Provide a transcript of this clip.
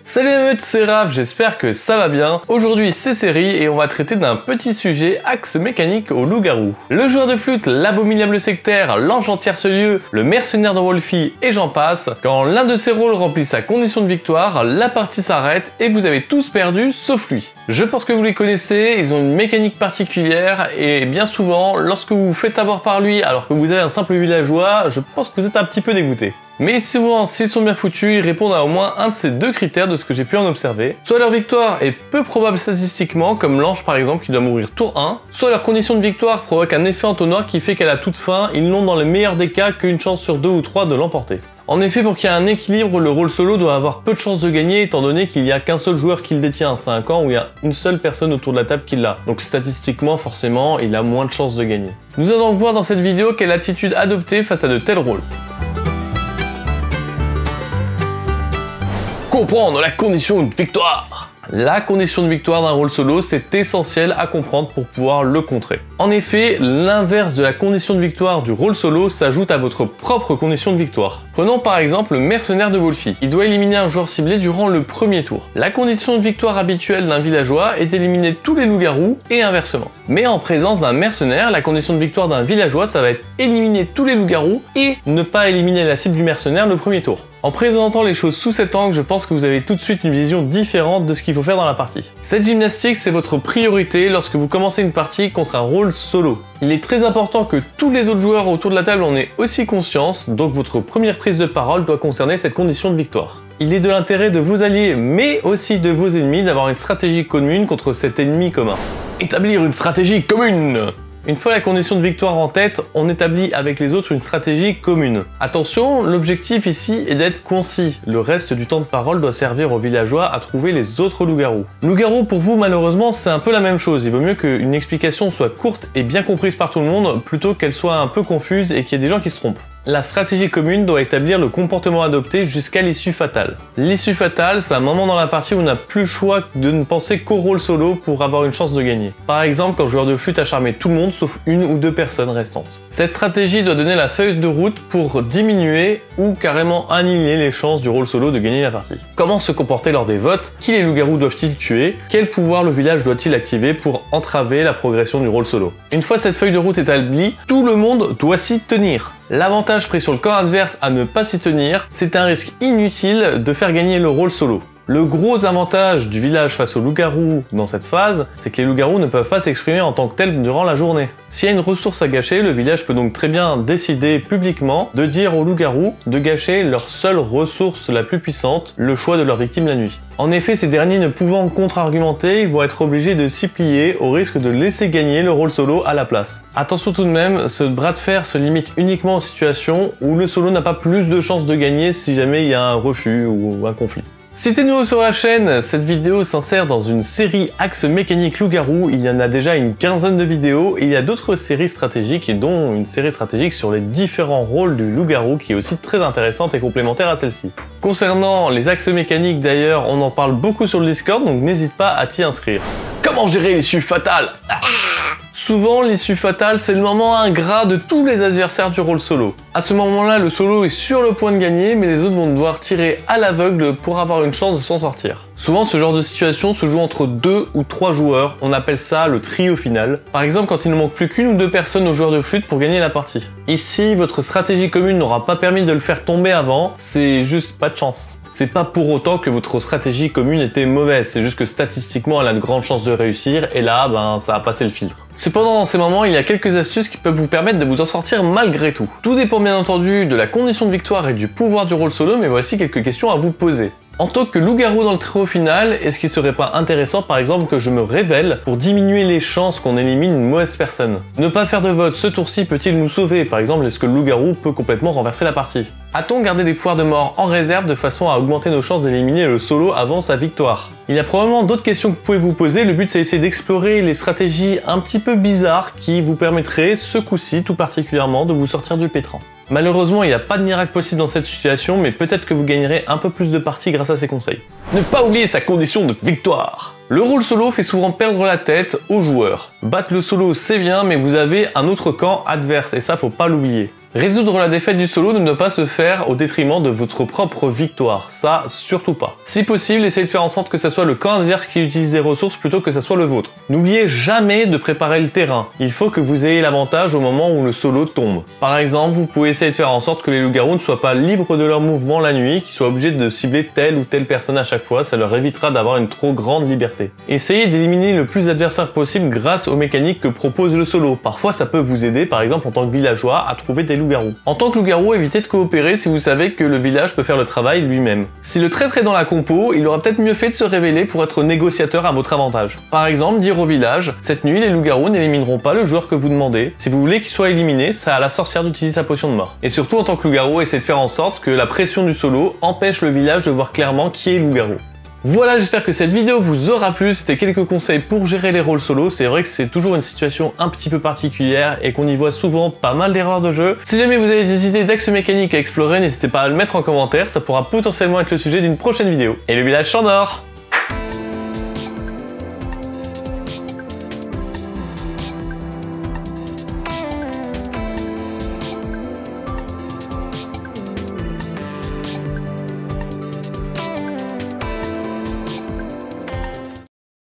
Salut les meutes, c'est Raph, j'espère que ça va bien. Aujourd'hui c'est série et on va traiter d'un petit sujet axe mécanique au loup-garou. Le joueur de flûte, l'abominable sectaire, l'ange en tierce-lieu, le mercenaire de Wolfie et j'en passe. Quand l'un de ces rôles remplit sa condition de victoire, la partie s'arrête et vous avez tous perdu sauf lui. Je pense que vous les connaissez, ils ont une mécanique particulière et bien souvent, lorsque vous vous faites avoir par lui alors que vous avez un simple villageois, je pense que vous êtes un petit peu dégoûté. Mais souvent, s'ils sont bien foutus, ils répondent à au moins un de ces deux critères de ce que j'ai pu en observer. Soit leur victoire est peu probable statistiquement, comme l'ange par exemple qui doit mourir tour 1, soit leur condition de victoire provoque un effet entonnoir qui fait qu'à la toute fin, ils n'ont dans le meilleur des cas qu'une chance sur 2 ou 3 de l'emporter. En effet, pour qu'il y ait un équilibre, le rôle solo doit avoir peu de chances de gagner étant donné qu'il n'y a qu'un seul joueur qui le détient. C'est un camp où il y a une seule personne autour de la table qui l'a. Donc statistiquement, forcément, il a moins de chances de gagner. Nous allons donc voir dans cette vidéo quelle attitude adopter face à de tels rôles. Comprendre la condition de victoire. La condition de victoire d'un rôle solo, c'est essentiel à comprendre pour pouvoir le contrer. En effet, l'inverse de la condition de victoire du rôle solo s'ajoute à votre propre condition de victoire. Prenons par exemple le mercenaire de Wolfie. Il doit éliminer un joueur ciblé durant le premier tour. La condition de victoire habituelle d'un villageois est d'éliminer tous les loups-garous et inversement. Mais en présence d'un mercenaire, la condition de victoire d'un villageois, ça va être éliminer tous les loups-garous et ne pas éliminer la cible du mercenaire le premier tour. En présentant les choses sous cet angle, je pense que vous avez tout de suite une vision différente de ce qu'il faut faire dans la partie. Cette gymnastique, c'est votre priorité lorsque vous commencez une partie contre un rôle solo. Il est très important que tous les autres joueurs autour de la table en aient aussi conscience, donc votre première prise de parole doit concerner cette condition de victoire. Il est de l'intérêt de vos alliés, mais aussi de vos ennemis, d'avoir une stratégie commune contre cet ennemi commun. Établir une stratégie commune! Une fois la condition de victoire en tête, on établit avec les autres une stratégie commune. Attention, l'objectif ici est d'être concis. Le reste du temps de parole doit servir aux villageois à trouver les autres loups-garous. Loup-garou pour vous, malheureusement, c'est un peu la même chose. Il vaut mieux qu'une explication soit courte et bien comprise par tout le monde, plutôt qu'elle soit un peu confuse et qu'il y ait des gens qui se trompent. La stratégie commune doit établir le comportement adopté jusqu'à l'issue fatale. L'issue fatale, c'est un moment dans la partie où on n'a plus le choix de ne penser qu'au rôle solo pour avoir une chance de gagner. Par exemple, quand le joueur de flûte a charmé tout le monde sauf une ou deux personnes restantes. Cette stratégie doit donner la feuille de route pour diminuer ou carrément annihiler les chances du rôle solo de gagner la partie. Comment se comporter lors des votes? Qui les loups-garous doivent-ils tuer? Quel pouvoir le village doit-il activer pour entraver la progression du rôle solo? Une fois cette feuille de route établie, tout le monde doit s'y tenir. L'avantage pris sur le camp adverse à ne pas s'y tenir, c'est un risque inutile de faire gagner le rôle solo. Le gros avantage du village face aux loups-garous dans cette phase, c'est que les loups-garous ne peuvent pas s'exprimer en tant que tels durant la journée. S'il y a une ressource à gâcher, le village peut donc très bien décider publiquement de dire aux loups-garous de gâcher leur seule ressource la plus puissante, le choix de leur victime la nuit. En effet, ces derniers ne pouvant contre-argumenter, ils vont être obligés de s'y plier au risque de laisser gagner le rôle solo à la place. Attention tout de même, ce bras de fer se limite uniquement aux situations où le solo n'a pas plus de chances de gagner si jamais il y a un refus ou un conflit. Si t'es nouveau sur la chaîne, cette vidéo s'insère dans une série axe mécanique loup-garou. Il y en a déjà une quinzaine de vidéos et il y a d'autres séries stratégiques dont une série stratégique sur les différents rôles du loup-garou qui est aussi très intéressante et complémentaire à celle-ci. Concernant les axes mécaniques d'ailleurs, on en parle beaucoup sur le Discord donc n'hésite pas à t'y inscrire. Comment gérer l'issue fatale? Souvent, l'issue fatale, c'est le moment ingrat de tous les adversaires du rôle solo. À ce moment-là, le solo est sur le point de gagner, mais les autres vont devoir tirer à l'aveugle pour avoir une chance de s'en sortir. Souvent, ce genre de situation se joue entre 2 ou 3 joueurs, on appelle ça le trio final. Par exemple, quand il ne manque plus qu'une ou deux personnes aux joueurs de flûte pour gagner la partie. Ici, votre stratégie commune n'aura pas permis de le faire tomber avant, c'est juste pas de chance. C'est pas pour autant que votre stratégie commune était mauvaise, c'est juste que statistiquement elle a de grandes chances de réussir et là, ça a passé le filtre. Cependant, dans ces moments, il y a quelques astuces qui peuvent vous permettre de vous en sortir malgré tout. Tout dépend bien entendu de la condition de victoire et du pouvoir du rôle solo, mais voici quelques questions à vous poser. En tant que loup-garou dans le trio final, est-ce qu'il serait pas intéressant par exemple que je me révèle pour diminuer les chances qu'on élimine une mauvaise personne? Ne pas faire de vote ce tour-ci peut-il nous sauver? Par exemple, est-ce que le loup-garou peut complètement renverser la partie? A-t-on gardé des pouvoirs de mort en réserve de façon à augmenter nos chances d'éliminer le solo avant sa victoire? Il y a probablement d'autres questions que vous pouvez vous poser, le but c'est d'essayer d'explorer les stratégies un petit peu bizarres qui vous permettraient, ce coup-ci tout particulièrement, de vous sortir du pétrin. Malheureusement, il n'y a pas de miracle possible dans cette situation, mais peut-être que vous gagnerez un peu plus de parties grâce à ces conseils. Ne pas oublier sa condition de victoire. Le rôle solo fait souvent perdre la tête aux joueurs. Battre le solo c'est bien, mais vous avez un autre camp adverse, et ça faut pas l'oublier. Résoudre la défaite du solo ne doit pas se faire au détriment de votre propre victoire, ça surtout pas. Si possible, essayez de faire en sorte que ça soit le camp adverse qui utilise des ressources plutôt que ça soit le vôtre. N'oubliez jamais de préparer le terrain, il faut que vous ayez l'avantage au moment où le solo tombe. Par exemple, vous pouvez essayer de faire en sorte que les loups-garous ne soient pas libres de leur mouvement la nuit, qu'ils soient obligés de cibler telle ou telle personne à chaque fois, ça leur évitera d'avoir une trop grande liberté. Essayez d'éliminer le plus d'adversaires possible grâce aux mécaniques que propose le solo. Parfois ça peut vous aider, par exemple en tant que villageois, à trouver des loups-garous. En tant que loup-garou, évitez de coopérer si vous savez que le village peut faire le travail lui-même. Si le traître est dans la compo, il aura peut-être mieux fait de se révéler pour être négociateur à votre avantage. Par exemple, dire au village, cette nuit les loups-garous n'élimineront pas le joueur que vous demandez. Si vous voulez qu'il soit éliminé, c'est à la sorcière d'utiliser sa potion de mort. Et surtout en tant que loup-garou, essayez de faire en sorte que la pression du solo empêche le village de voir clairement qui est loup-garou. Voilà, j'espère que cette vidéo vous aura plu, c'était quelques conseils pour gérer les rôles solo. C'est vrai que c'est toujours une situation un petit peu particulière et qu'on y voit souvent pas mal d'erreurs de jeu. Si jamais vous avez des idées d'axes mécaniques à explorer, n'hésitez pas à le mettre en commentaire, ça pourra potentiellement être le sujet d'une prochaine vidéo. Et le village s'endort!